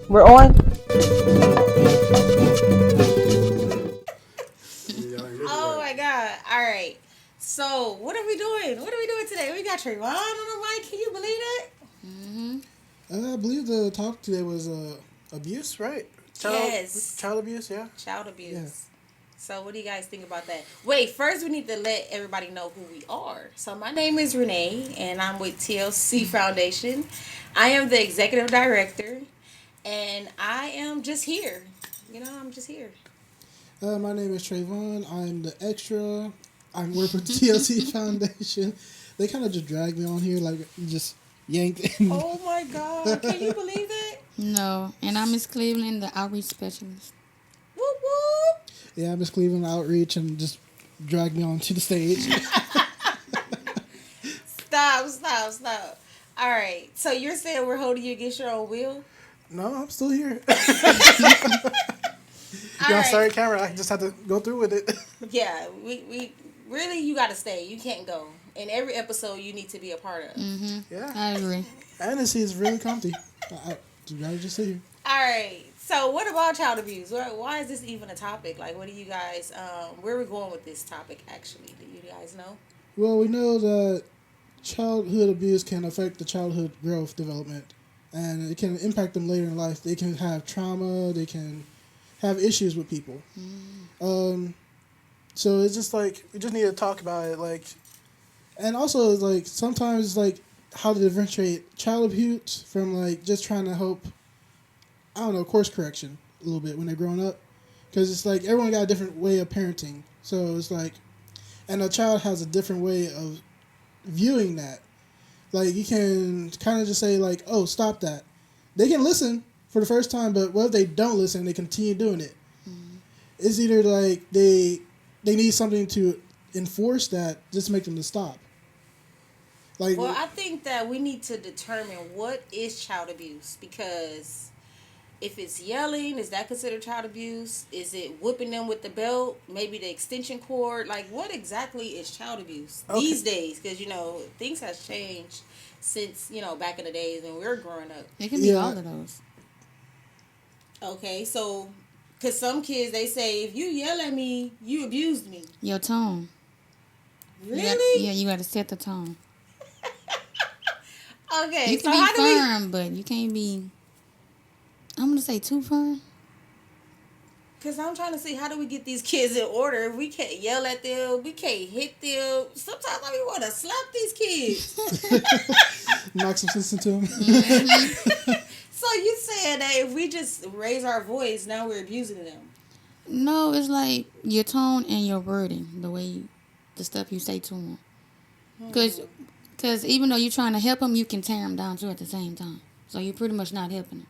We're on. Oh my god! All right. So what are we doing? What are we doing today? We got Treyvon on the mic. Can you believe that? I believe the topic today was abuse, right? Yes. Child abuse, yeah. Child abuse. Yeah. So what do you guys think about that? Wait, first we need to let everybody know who we are. So my name is Renee, and I'm with TLC Foundation. I am the executive director, and I am just here. I'm just here. My name is Treyvon. I'm the extra. I work with the TLC Foundation. They kind of just dragged me on here, like just yanked. Oh my God! Can you believe it? No, and I'm Miss Cleveland, the outreach specialist. Whoop whoop! Yeah, Miss Cleveland Outreach, and just dragged me onto the stage. Stop. All right. So you're saying we're holding you against your own will? No, I'm still here. All right. Sorry, camera. I just had to go through with it. Yeah, we really, you got to stay. You can't go. In every episode, you need to be a part of. Yeah, I agree. and this is really comfy. I gotta just sit here. All right. So what about child abuse? Why is this even a topic? Like, what do you guys, where are we going with this topic, actually? Do you guys know? Well, we know that childhood abuse can affect the childhood growth development, and it can impact them later in life. They can have trauma. They can have issues with people. So it's just like we just need to talk about it, like, and also like sometimes like how to differentiate child abuse from like just trying to help. I don't know, course correction a little bit when they're growing up, because it's like everyone got a different way of parenting. So it's like, and a child has a different way of viewing that. Like you can kind of just say like, "Oh, stop that." They can listen for the first time, but what if they don't listen? They continue doing it. It's either like they need something to enforce that just to make them to stop. Like, Well, I think that we need to determine what is child abuse, because if it's yelling, is that considered child abuse? Is it whooping them with the belt? Maybe the extension cord? Like, what exactly is child abuse these days? Because, things has changed since, back in the days when we were growing up. It can be all of those. Okay, so, because some kids, they say, if you yell at me, you abused me. Your tone. Really? You got to set the tone. Okay, You can be firm, but you can't be, I'm going to say too firm. Because I'm trying to see, how do we get these kids in order? We can't yell at them. We can't hit them. Sometimes I want to slap these kids. knock some sense into them. So you saying that if we just raise our voice, now we're abusing them? No, it's like your tone and your wording, the stuff you say to them. Because even though you're trying to help them, you can tear them down too at the same time. So you're pretty much not helping them.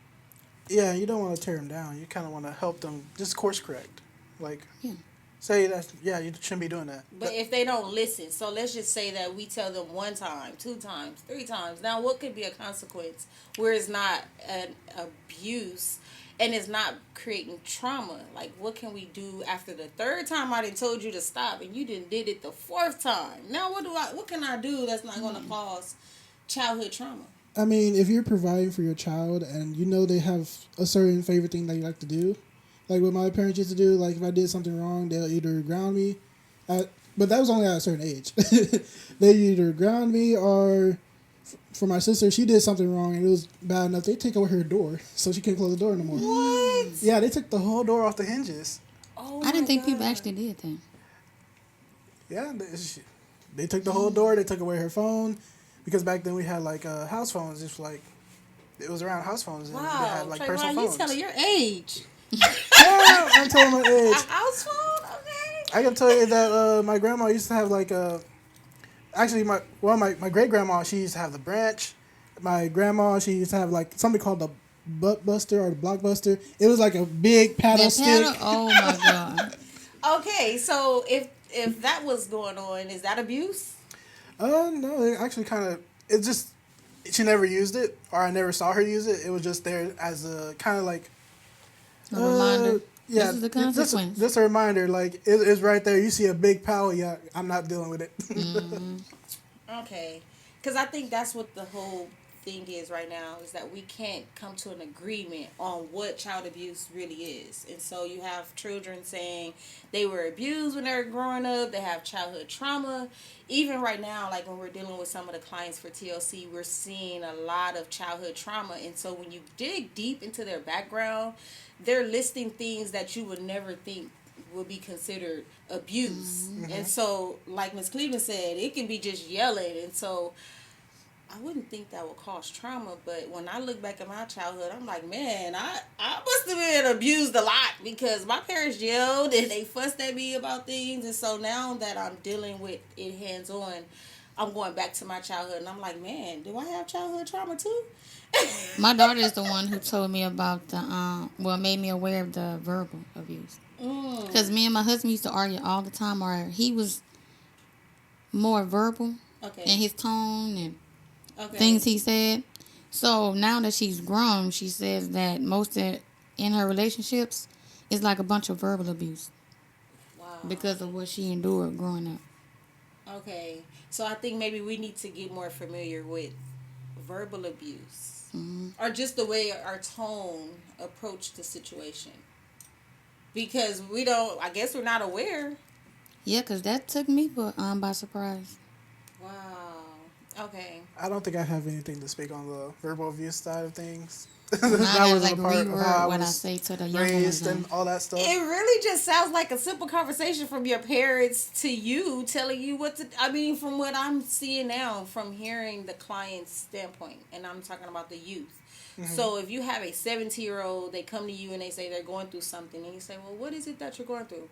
Yeah, you don't want to tear them down. You kind of want to help them just course correct. Like, Yeah. say that, you shouldn't be doing that. But if they don't listen, so let's just say that we tell them 1 time, 2 times, 3 times. Now, what could be a consequence where it's not an abuse and it's not creating trauma? Like, what can we do after the 3rd time I done told you to stop and you done did it the 4th time? Now, what can I do that's not going to cause childhood trauma? I mean, if you're providing for your child and you know they have a certain favorite thing that you like to do, like what my parents used to do, like if I did something wrong, they'll either ground me, but that was only at a certain age. They either ground me or, for my sister, she did something wrong and it was bad enough, they take away her door so she couldn't close the door no more. What? Yeah, they took the whole door off the hinges. Oh, I didn't think God. people actually did that. Yeah, they took the whole door, they took away her phone, because back then we had like house phones, just like, it was around house phones and they had like personal Treyvon, phones. you telling your age. Yeah, I'm telling my age. A house phone? Okay. I can tell you that my grandma used to have like actually my great grandma, she used to have the branch. My grandma, she used to have like something called the butt buster or the blockbuster. It was like a big paddle stick. Oh my God. Okay, so if that was going on, is that abuse? No, it actually kind of, it just, she never used it, or I never saw her use it. It was just there as a kind of like A reminder. Yeah, This is the consequence. just a reminder. Like it's right there. You see a big pal. Yeah, I'm not dealing with it. Okay, because I think that's what the whole thing is right now is that we can't come to an agreement on what child abuse really is. And so you have children saying they were abused when they were growing up, they have childhood trauma. Even right now, like when we're dealing with some of the clients for TLC, we're seeing a lot of childhood trauma. And so when you dig deep into their background, they're listing things that you would never think would be considered abuse. Mm-hmm. And so, like Ms. Cleveland said, it can be just yelling. And so I wouldn't think that would cause trauma, but when I look back at my childhood, I'm like, man, I must have been abused a lot because my parents yelled and they fussed at me about things. And so now that I'm dealing with it hands-on, I'm going back to my childhood and I'm like, man, do I have childhood trauma too? My daughter is the one who told me about made me aware of the verbal abuse. Because me and my husband used to argue all the time, or he was more verbal Okay. in his tone and Okay. things he said. So now that she's grown, she says that most of in her relationships is like a bunch of verbal abuse. Wow. Because of what she endured growing up. Okay. So I think maybe we need to get more familiar with verbal abuse. Mm-hmm. Or just the way our tone approached the situation. Because I guess we're not aware. Yeah, because that took me by surprise. Wow. Okay. I don't think I have anything to speak on the verbal abuse side of things. Now I gotta wasn't a part of reword how I what I was say to the young raised ones. and all that stuff. It really just sounds like a simple conversation from your parents to you, telling you what to. I mean, from what I'm seeing now, from hearing the client's standpoint, and I'm talking about the youth. Mm-hmm. So if you have a 17-year-old, they come to you and they say they're going through something, and you say, well, what is it that you're going through?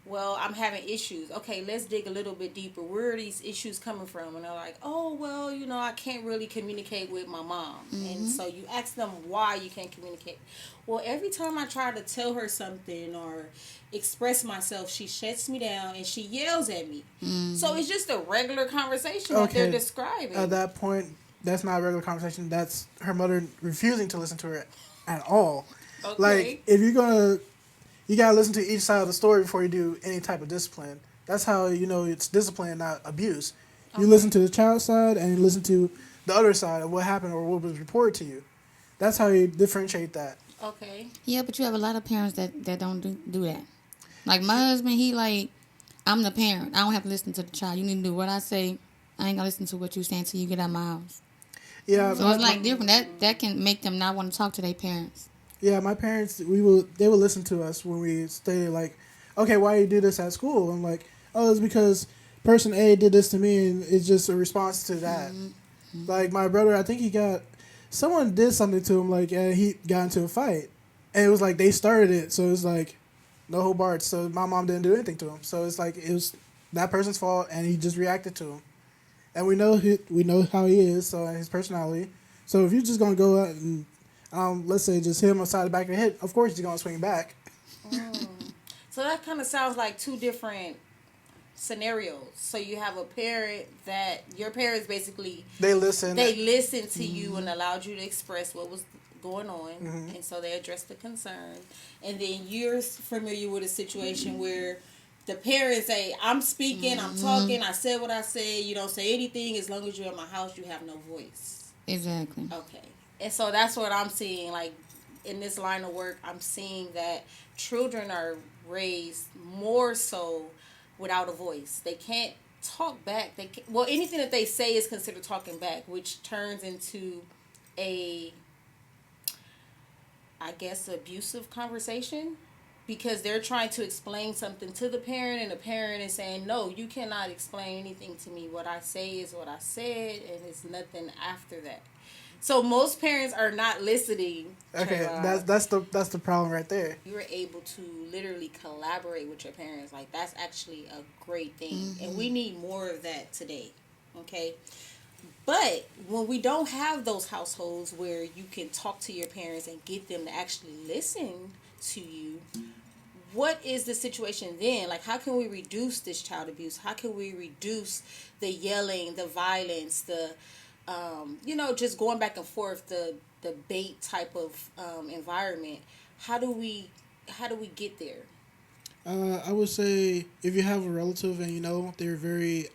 Well, I'm having issues. Okay, let's dig a little bit deeper. Where are these issues coming from? And they're like, oh, well, I can't really communicate with my mom. Mm-hmm. And so you ask them why you can't communicate. Well, every time I try to tell her something or express myself, she shuts me down and she yells at me. Mm-hmm. So it's just a regular conversation that they're describing. At that point, that's not a regular conversation. That's her mother refusing to listen to her at all. Okay. Like, if you're going to... You gotta listen to each side of the story before you do any type of discipline. That's how it's discipline, not abuse. Okay. You listen to the child side and you listen to the other side of what happened or what was reported to you. That's how you differentiate that. Okay. Yeah, but you have a lot of parents that don't do that. Like my husband, he like, I'm the parent. I don't have to listen to the child. You need to do what I say. I ain't gonna listen to what you say until you get out of my house. Yeah. So it's like different. That can make them not want to talk to their parents. Yeah, my parents, they would listen to us when we stayed like, okay, why do you do this at school? I'm like, oh, it's because person A did this to me, and it's just a response to that. Mm-hmm. Like my brother, I think someone did something to him, like, and he got into a fight, and it was like they started it, so it's like no whole barred. So my mom didn't do anything to him, so it's like it was that person's fault, and he just reacted to him, and we know how he is, so and his personality. So if you're just gonna go out and let's say just hit him upside the back of the head, of course he's going to swing back. So that kind of sounds like two different scenarios. So you have a parent that your parents basically... They listened to mm-hmm. you and allowed you to express what was going on. Mm-hmm. And so they addressed the concern. And then you're familiar with a situation where the parents say, I'm speaking, mm-hmm. I'm talking, I said what I said, you don't say anything. As long as you're in my house, you have no voice. Exactly. Okay. And so that's what I'm seeing, like, in this line of work, I'm seeing that children are raised more so without a voice. They can't talk back. Anything that they say is considered talking back, which turns into a, I guess, abusive conversation, because they're trying to explain something to the parent, and the parent is saying, no, you cannot explain anything to me. What I say is what I said, and it's nothing after that. So most parents are not listening. Okay, that's the problem right there. You were able to literally collaborate with your parents. Like, that's actually a great thing. Mm-hmm. And we need more of that today. Okay? But when we don't have those households where you can talk to your parents and get them to actually listen to you, what is the situation then? Like, how can we reduce this child abuse? How can we reduce the yelling, the violence, the... just going back and forth, the bait type of environment. How do we get there? I would say if you have a relative and they're very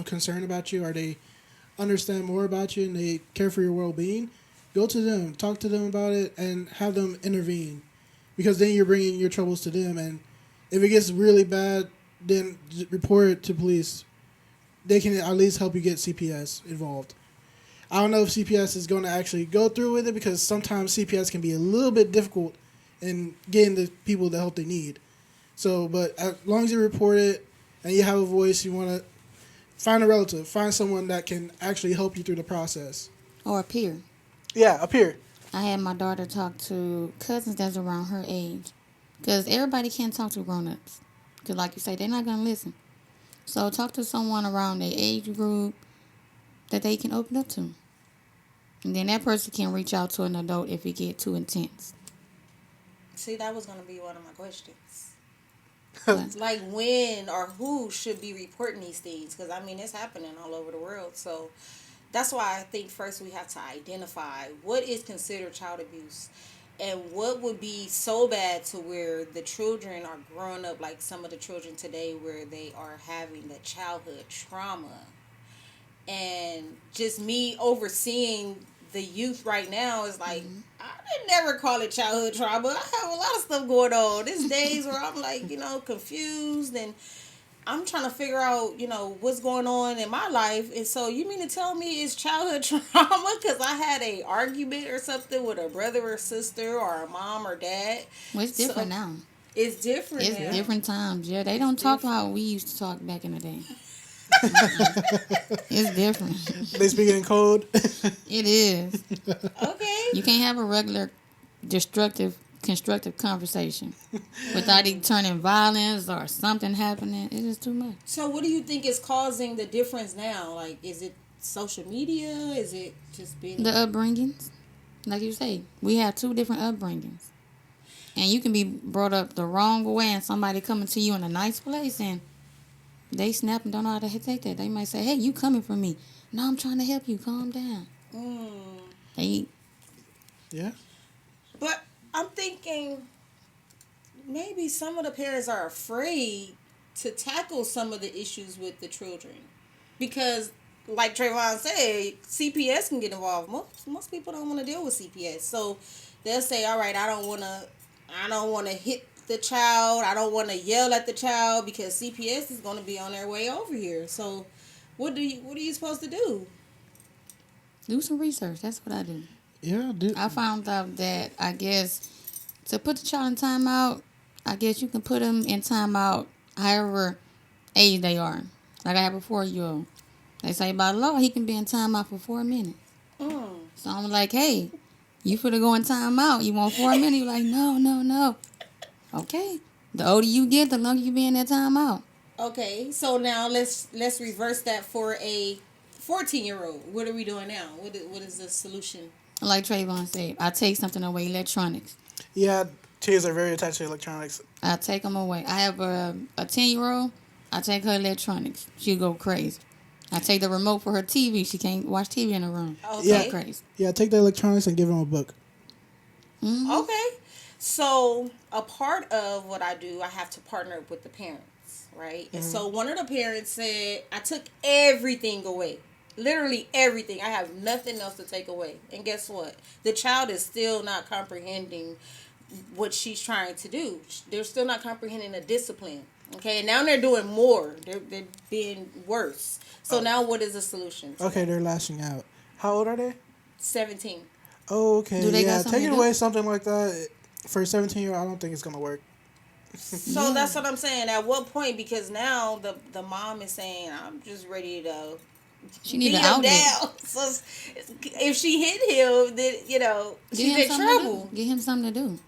concerned about you, or they understand more about you and they care for your well-being, go to them, talk to them about it, and have them intervene. Because then you're bringing your troubles to them, and if it gets really bad, then report it to police. They can at least help you get CPS involved. I don't know if CPS is going to actually go through with it because sometimes CPS can be a little bit difficult in getting the people the help they need. So, but as long as you report it and you have a voice, you want to find a relative, find someone that can actually help you through the process. Or a peer. Yeah, a peer. I had my daughter talk to cousins that's around her age. Because everybody can't talk to grown-ups. Because like you say, they're not going to listen. So talk to someone around their age group that they can open up to. And then that person can reach out to an adult if it get too intense. See, that was going to be one of my questions. But, Like when or who should be reporting these things? Because, I mean, it's happening all over the world. So that's why I think first we have to identify what is considered child abuse and what would be so bad to where the children are growing up like some of the children today where they are having the childhood trauma. And just me overseeing the youth right now is like, I didn't never call it childhood trauma. I have a lot of stuff going on. There's days where I'm like, confused and I'm trying to figure out, what's going on in my life. And so you mean to tell me it's childhood trauma because I had a argument or something with a brother or sister or a mom or dad? well, it's different now. It's different It's now. different times. Yeah, they don't talk how we used to talk back in the day. It's different. They speak in code. It is. Okay. You can't have a regular constructive conversation without it turning violence or something happening. It's just too much. So what do you think is causing the difference now? Like, is it social media? Is it just being... The upbringings. Like you say, we have two different upbringings. And you can be brought up the wrong way and somebody coming to you in a nice place and they snap and don't know how to take that. They might say, hey, you coming for me. No, I'm trying to help you. Calm down. Yeah. But I'm thinking maybe some of the parents are afraid to tackle some of the issues with the children. Because, like Treyvon said, CPS can get involved. Most people don't want to deal with CPS. So they'll say, all right, I don't want to hit the child. I don't want to yell at the child because CPS is going to be on their way over here. So what are you supposed to do? Do some research. That's what I do. Yeah, I found out that, I guess, to put the child in timeout, I guess you can put them in timeout however age they are. Like I have a 4-year-old. They say by law he can be in timeout for 4 minutes. So I'm like, hey, you finna go in timeout. You want 4 minutes? You're like, no. Okay. The older you get, the longer you be in that timeout. Okay, so now let's reverse that for a 14-year-old. What are we doing now? What is the solution? Like Treyvon said, I take something away, electronics. Yeah, kids are very attached to electronics. I take them away. I have a 10-year-old. I take her electronics. She'll go crazy. I take the remote for her TV. She can't watch TV in the room. Okay. Yeah, crazy. Yeah, take the electronics and give them a book. Mm-hmm. Okay. So a part of what I do, I have to partner with the parents, right? And so one of the parents said, I took everything away. Literally everything. I have nothing else to take away. And guess what? The child is still not comprehending what she's trying to do. They're still not comprehending the discipline. Okay, and now they're doing more. They're being worse. So now what is the solution? Okay, they're lashing out. How old are they? 17. Oh, okay. Do they got Yeah, something taking to away do? something like that for a 17-year-old, I don't think it's going to work. So that's what I'm saying. At what point? Because now the mom is saying, I'm just ready to She need beat an him outlet. down. So if she hit him, then, she's in trouble. Get him something to do.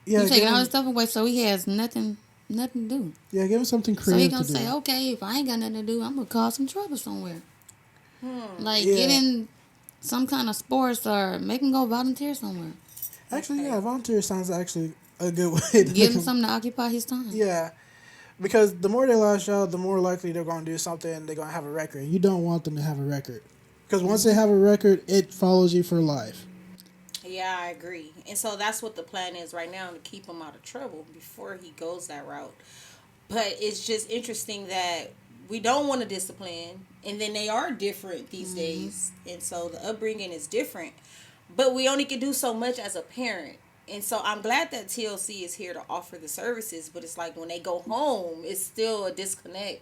Yeah, You taking give all him, his stuff away so he has nothing to do. yeah, give him something So he creative gonna to do. say, okay, if I ain't got nothing to do, I'm gonna cause some trouble somewhere. Like Yeah. get in some kind of sports or make him go volunteer somewhere. Actually, yeah, volunteer sounds actually a good way to Give him something to occupy his time. Yeah, because the more they lash out, the more likely they're going to do something. They're going to have a record. You don't want them to have a record. Because once they have a record, it follows you for life. Yeah, I agree. And so that's what the plan is right now, to keep him out of trouble before he goes that route. But it's just interesting that we don't want to discipline, and then they are different these days, and so the upbringing is different. But we only can do so much as a parent. And so I'm glad that TLC is here to offer the services, but it's like when they go home, it's still a disconnect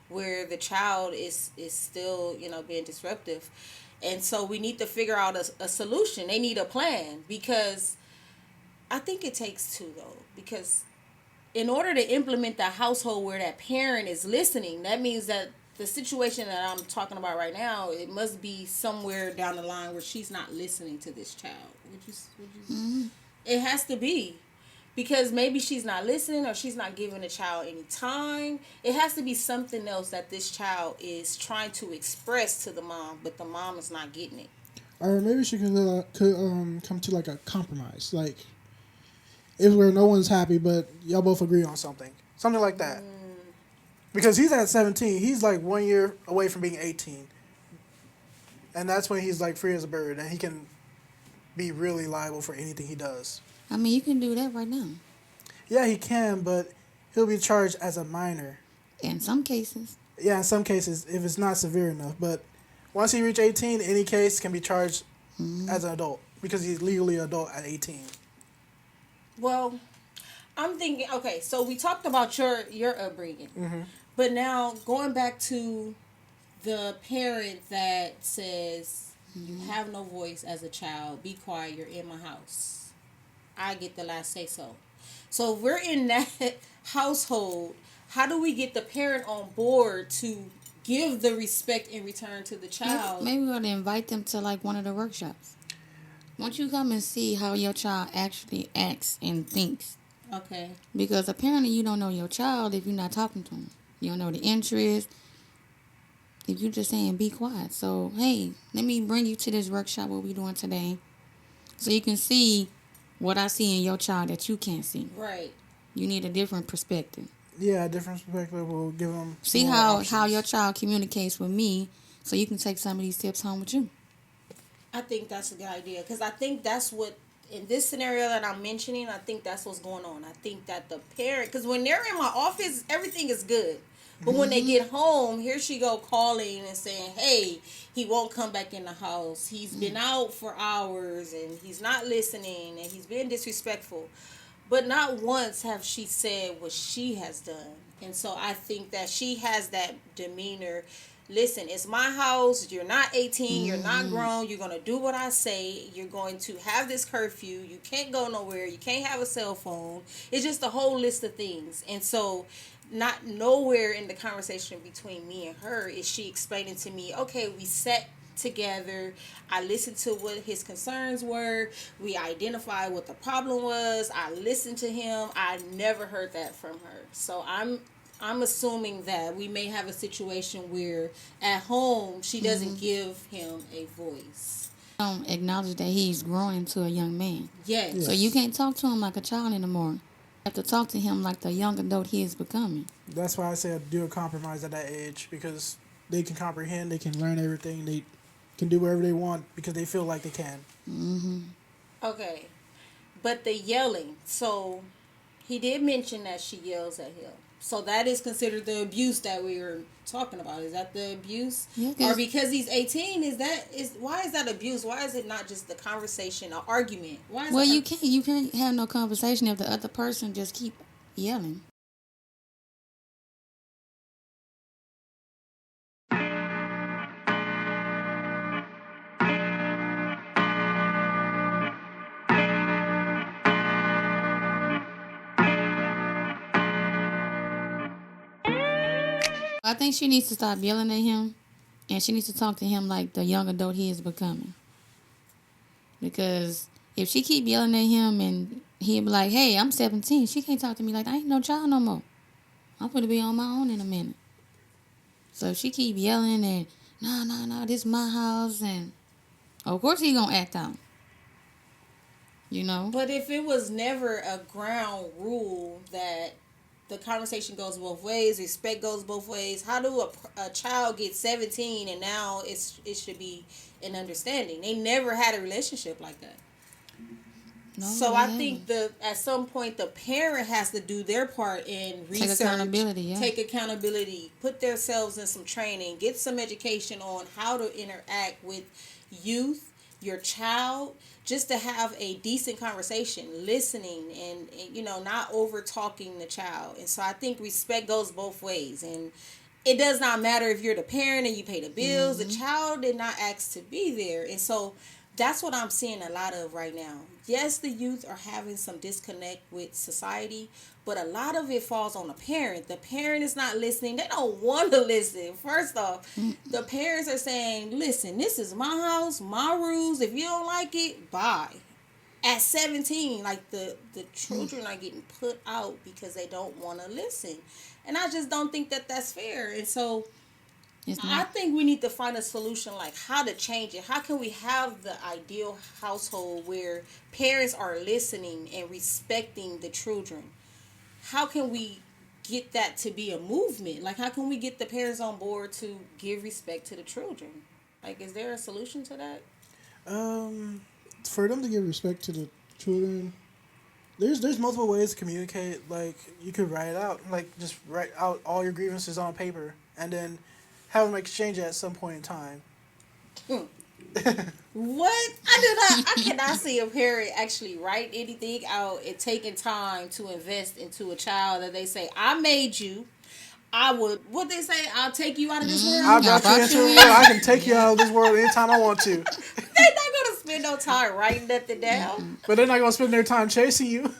where the child is still, being disruptive. And so we need to figure out a solution. They need a plan, because I think it takes two, though, because in order to implement the household where that parent is listening, that means that the situation that I'm talking about right now, it must be somewhere down the line where she's not listening to this child. It has to be, because maybe she's not listening, or she's not giving the child any time. It has to be something else that this child is trying to express to the mom, but the mom is not getting it. Or maybe she could come to like a compromise, like if where no one's happy, but y'all both agree on something like that. Because he's at 17, he's like 1 year away from being 18, and that's when he's like free as a bird, and he can be really liable for anything he does. I mean, you can do that right now. Yeah, he can, but he'll be charged as a minor. In some cases. Yeah, in some cases, if it's not severe enough. But once he reaches 18, any case can be charged as an adult, because he's legally an adult at 18. Well, I'm thinking, okay, so we talked about your upbringing. But now, going back to the parent that says, you have no voice as a child, be quiet, you're in my house. I get the last say so. So if we're in that household, how do we get the parent on board to give the respect in return to the child? Maybe we ought to invite them to like one of the workshops. Won't you come and see how your child actually acts and thinks? Okay. Because apparently you don't know your child if you're not talking to him. You don't know the interest. If you're just saying be quiet. So, hey, let me bring you to this workshop, what we're doing today, so you can see what I see in your child that you can't see. Right. You need a different perspective. Yeah, a different perspective will give them. See how your child communicates with me, so you can take some of these tips home with you. I think that's a good idea, because I think that's what, in this scenario that I'm mentioning, I think that's what's going on. I think that the parent, because when they're in my office, everything is good. But when they get home, here she go calling and saying, hey, he won't come back in the house. He's been out for hours, and he's not listening, and he's been disrespectful. But not once have she said what she has done. And so I think that she has that demeanor. Listen, it's my house. You're not 18. You're not grown. You're going to do what I say. You're going to have this curfew. You can't go nowhere. You can't have a cell phone. It's just a whole list of things. And so not nowhere in the conversation between me and her is she explaining to me, okay, we sat together. I listened to what his concerns were. We identified what the problem was. I listened to him. I never heard that from her. So I'm assuming that we may have a situation where at home she doesn't give him a voice. Don't acknowledge that he's growing into a young man. Yes. So you can't talk to him like a child anymore. You have to talk to him like the young adult he is becoming. That's why I said do a compromise at that age, because they can comprehend, they can learn everything, they can do whatever they want because they feel like they can. Okay. But the yelling. So he did mention that she yells at him. So that is considered the abuse that we were talking about. Is that the abuse? Yeah, or because he's 18, why is that abuse? Why is it not just the conversation, an argument? Why is you can't have no conversation if the other person just keep yelling. I think she needs to stop yelling at him, and she needs to talk to him like the young adult he is becoming. Because if she keep yelling at him and he'll be like, hey, I'm 17, she can't talk to me like I ain't no child no more. I'm going to be on my own in a minute. So if she keep yelling and, no, this is my house, and of course he going to act out. You know? But if it was never a ground rule that the conversation goes both ways, respect goes both ways, how do a child get 17 and now it should be an understanding? They never had a relationship like that. No, So I think at some point the parent has to do their part in research, take accountability, put themselves in some training, get some education on how to interact with youth, your child, just to have a decent conversation, listening, and not over talking the child. And so I think respect goes both ways, and it does not matter if you're the parent and you pay the bills. The child did not ask to be there, and so that's what I'm seeing a lot of right now. Yes, the youth are having some disconnect with society, but a lot of it falls on the parent. The parent is not listening. They don't want to listen. First off, the parents are saying, listen, this is my house, my rules. If you don't like it, bye. At 17, like the children are getting put out because they don't want to listen. And I just don't think that that's fair. And so I think we need to find a solution, like how to change it. How can we have the ideal household where parents are listening and respecting the children? How can we get that to be a movement? Like, how can we get the parents on board to give respect to the children? Like, is there a solution to that? For them to give respect to the children, there's multiple ways to communicate. Like, you could write it out. Like, just write out all your grievances on paper and then have them exchange it at some point in time. What? I cannot see a parent actually write anything out and taking time to invest into a child that they say, I made you. I would, what they say, I'll take you out of this world. I'll brought you into the world. I can take you out of this world anytime I want to. They're not going to spend no time writing nothing down. But they're not going to spend their time chasing you.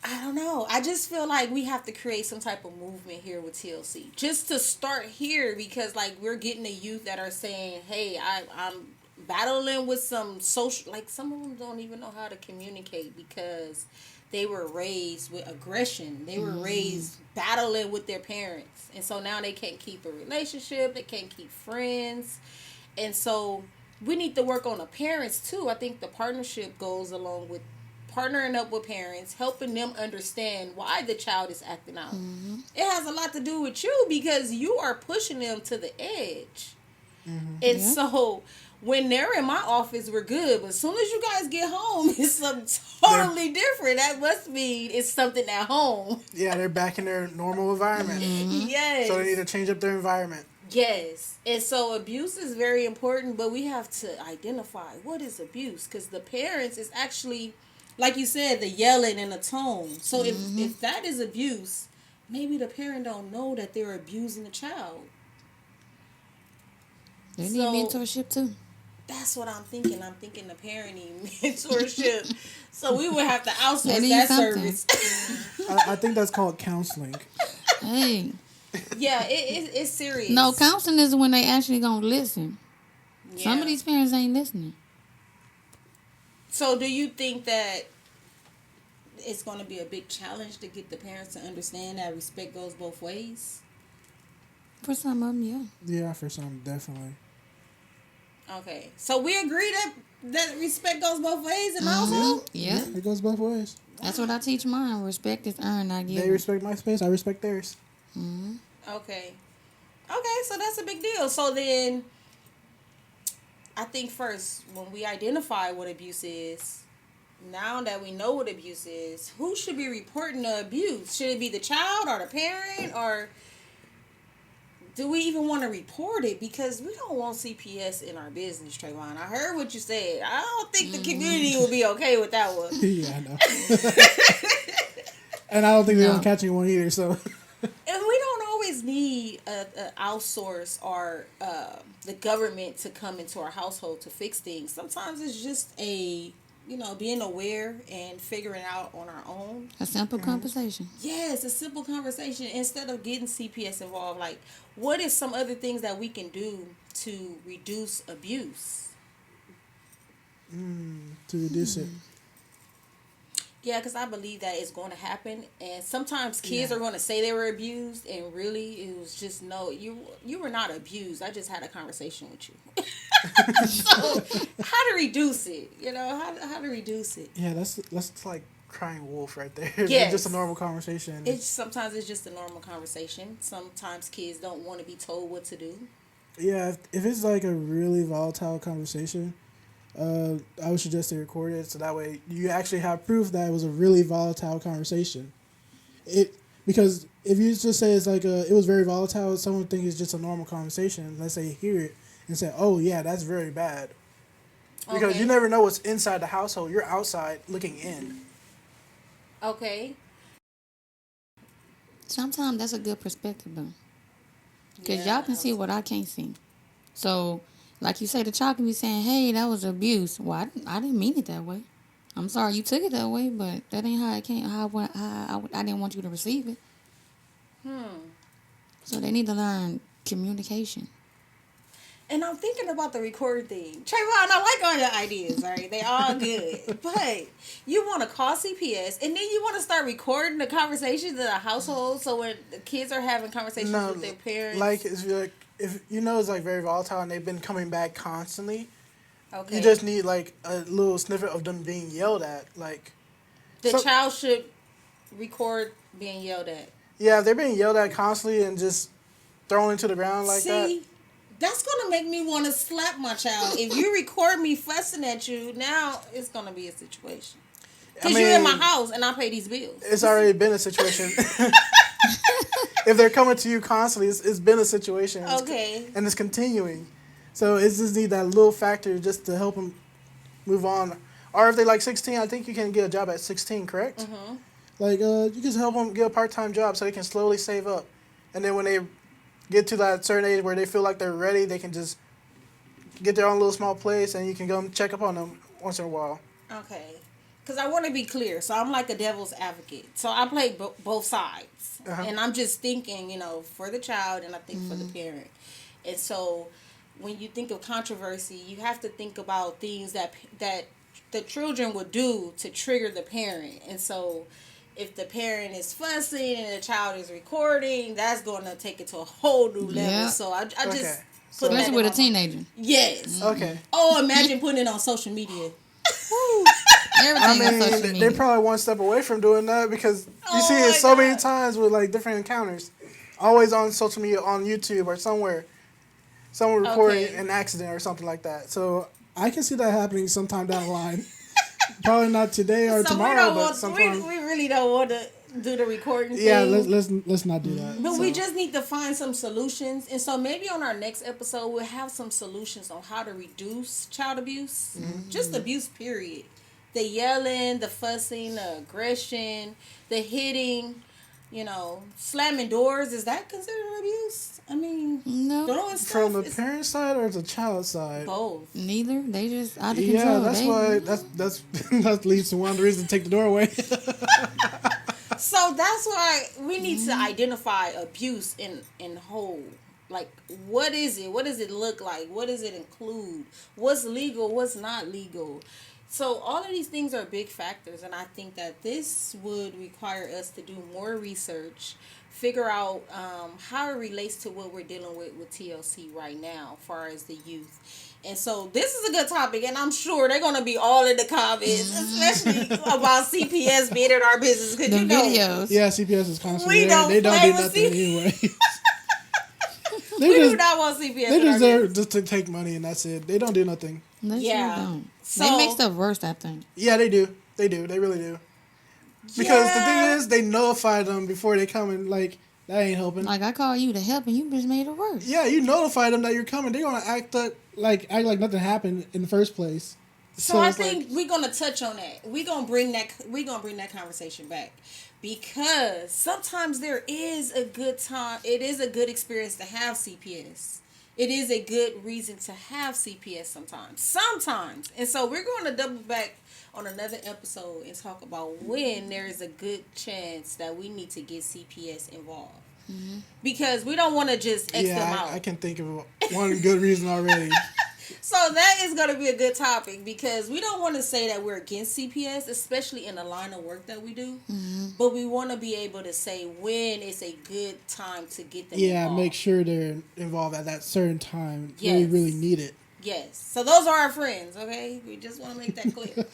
I don't know. I just feel like we have to create some type of movement here with TLC. Just to start here, because like we're getting the youth that are saying, hey, I'm battling with some social, like some of them don't even know how to communicate because they were raised with aggression. They were raised battling with their parents. And so now they can't keep a relationship. They can't keep friends. And so we need to work on the parents too. I think the partnership goes along with partnering up with parents, helping them understand why the child is acting out. It has a lot to do with you because you are pushing them to the edge. And so when they're in my office, we're good. But as soon as you guys get home, it's something totally different. That must mean it's something at home. Yeah, they're back in their normal environment. Yes. So they need to change up their environment. Yes. And so abuse is very important, but we have to identify what is abuse. Because the parents is actually, like you said, the yelling and the tone. So if that is abuse, maybe the parent don't know that they're abusing the child. They need mentorship too. That's what I'm thinking. I'm thinking the parenting mentorship. So we would have to outsource that service. I think that's called counseling. Hey. Yeah, it's serious. No, counseling is when they actually gonna listen. Yeah. Some of these parents ain't listening. So do you think that it's going to be a big challenge to get the parents to understand that respect goes both ways? For some of them, yeah. Yeah, for some, definitely. Okay. So we agree that respect goes both ways in the household? Yeah. It goes both ways. That's what I teach mine. Respect is earned, I give. They respect my space, I respect theirs. Okay. Okay, so that's a big deal. So then, I think first, when we identify what abuse is, now that we know what abuse is, who should be reporting the abuse? Should it be the child or the parent? Or do we even want to report it? Because we don't want CPS in our business, Treyvon. I heard what you said. I don't think the community will be okay with that one. Yeah, I know. And I don't think they're going to catch anyone either, so... And we don't always need a outsource or the government to come into our household to fix things. Sometimes it's just being aware and figuring out on our own. A simple conversation. Yes, a simple conversation. Instead of getting CPS involved, like, what is some other things that we can do to reduce abuse? To reduce it. Yeah, because I believe that it's going to happen, and sometimes kids are going to say they were abused, and really it was just no, you were not abused. I just had a conversation with you. So how to reduce it? How to reduce it? Yeah, that's like crying wolf right there. Yes. It's just a normal conversation. Sometimes it's just a normal conversation. Sometimes kids don't want to be told what to do. Yeah, if it's like a really volatile conversation, I would suggest they record it so that way you actually have proof that it was a really volatile conversation. Because if you just say it's like it was very volatile, someone would think it's just a normal conversation. Let's say you hear it and say, "Oh yeah, that's very bad." Because you never know what's inside the household. You're outside looking in. Okay. Sometimes that's a good perspective, though. Because y'all can see what I can't see. So, like you say, the child can be saying, hey, that was abuse. Well, I didn't mean it that way. I'm sorry you took it that way, but that ain't how it came. I didn't want you to receive it. So they need to learn communication. And I'm thinking about the record thing. Treyvon, I like all your ideas, all right? They all good. But you want to call CPS, and then you want to start recording the conversations in the household, so when the kids are having conversations with their parents. Like, if you know it's like very volatile and they've been coming back constantly, okay. You just need like a little snippet of them being yelled at. Like the child should record being yelled at. Yeah, if they're being yelled at constantly and just thrown into the ground like that. That's going to make me want to slap my child. If you record me fussing at you, now it's going to be a situation. Because you're in my house and I pay these bills. It's already been a situation. If they're coming to you constantly, it's been a situation. Okay. And it's continuing. So it's just need that little factor just to help them move on. Or if they're like 16, I think you can get a job at 16, correct? Mm-hmm. Like, you can help them get a part-time job so they can slowly save up. And then when they get to that certain age where they feel like they're ready, they can just get their own little small place and you can go check up on them once in a while. Okay. Because I want to be clear. So I'm like a devil's advocate. So I play both sides. Uh-huh. And I'm just thinking, for the child and I think for the parent. And so when you think of controversy, you have to think about things that the children would do to trigger the parent. And so if the parent is fussing and the child is recording, that's going to take it to a whole new level. Yeah. So I just... Especially with a teenager. Yes. Okay. Oh, imagine putting it on social media. Everything on social media. They're probably one step away from doing that because you see it so many times with like different encounters. Always on social media, on YouTube or somewhere. Someone recording an accident or something like that. So I can see that happening sometime down the line. Probably not today or tomorrow, but sometime. We really don't want to do the recording thing. Yeah, let's not do that. But we just need to find some solutions. And so maybe on our next episode, we'll have some solutions on how to reduce child abuse. Mm-hmm. Just abuse, period. The yelling, the fussing, the aggression, the hitting, slamming doors. Is that considered abuse? I mean, no. From the parent side or the child side? Both. Neither. They just out of control. Yeah, that's why that leads to one of the reasons to take the door away. So that's why we need to identify abuse in whole. Like, what is it? What does it look like? What does it include? What's legal? What's not legal? So all of these things are big factors, and I think that this would require us to do more research, figure out how it relates to what we're dealing with TLC right now, as far as the youth. And so this is a good topic, and I'm sure they're going to be all in the comments, especially about CPS being in our business. The videos. Yeah, CPS is constantly there. They don't do nothing anyway. We do not want CPS. They just there just to take money, and that's it. They don't do nothing. They sure don't. So, they make stuff worse, I think. Yeah, they do. They do. They really do. Because the thing is, they notify them before they come, and like that ain't helping. Like I call you to help, and you just made it worse. Yeah, you notify them that you're coming. They're gonna act like nothing happened in the first place. So I think we're gonna touch on that. We're gonna bring that conversation back. Because sometimes there is a good time. It is a good experience to have CPS. It is a good reason to have CPS sometimes. And so we're going to double back on another episode and talk about when there is a good chance that we need to get CPS involved. Mm-hmm. Because we don't want to just X them out. I can think of one good reason already. So that is going to be a good topic because we don't want to say that we're against CPS, especially in the line of work that we do. Mm-hmm. But we want to be able to say when it's a good time to get them involved. Make sure they're involved at that certain time. Yes. When we really need it. Yes. So those are our friends, okay? We just want to make that clear.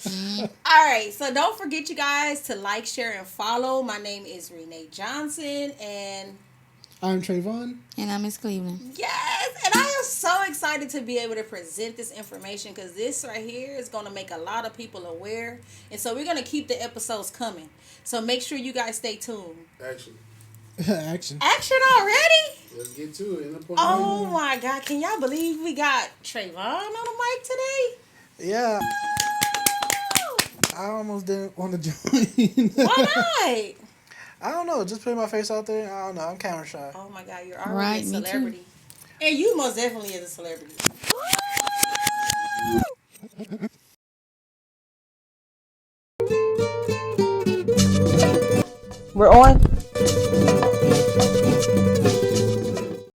All right. So don't forget, you guys, to like, share, and follow. My name is Renee Johnson, and I'm Treyvon. And I'm Miss Cleveland. Yes, and I am so excited to be able to present this information because this right here is going to make a lot of people aware. And so we're going to keep the episodes coming. So make sure you guys stay tuned. Action. Action already? Let's get to it. Oh my God. Can y'all believe we got Treyvon on the mic today? Yeah. I almost didn't want to join. Why not? I don't know. Just putting my face out there. I don't know. I'm camera shy. Oh my God. You're already a celebrity. And you most definitely is a celebrity. We're on.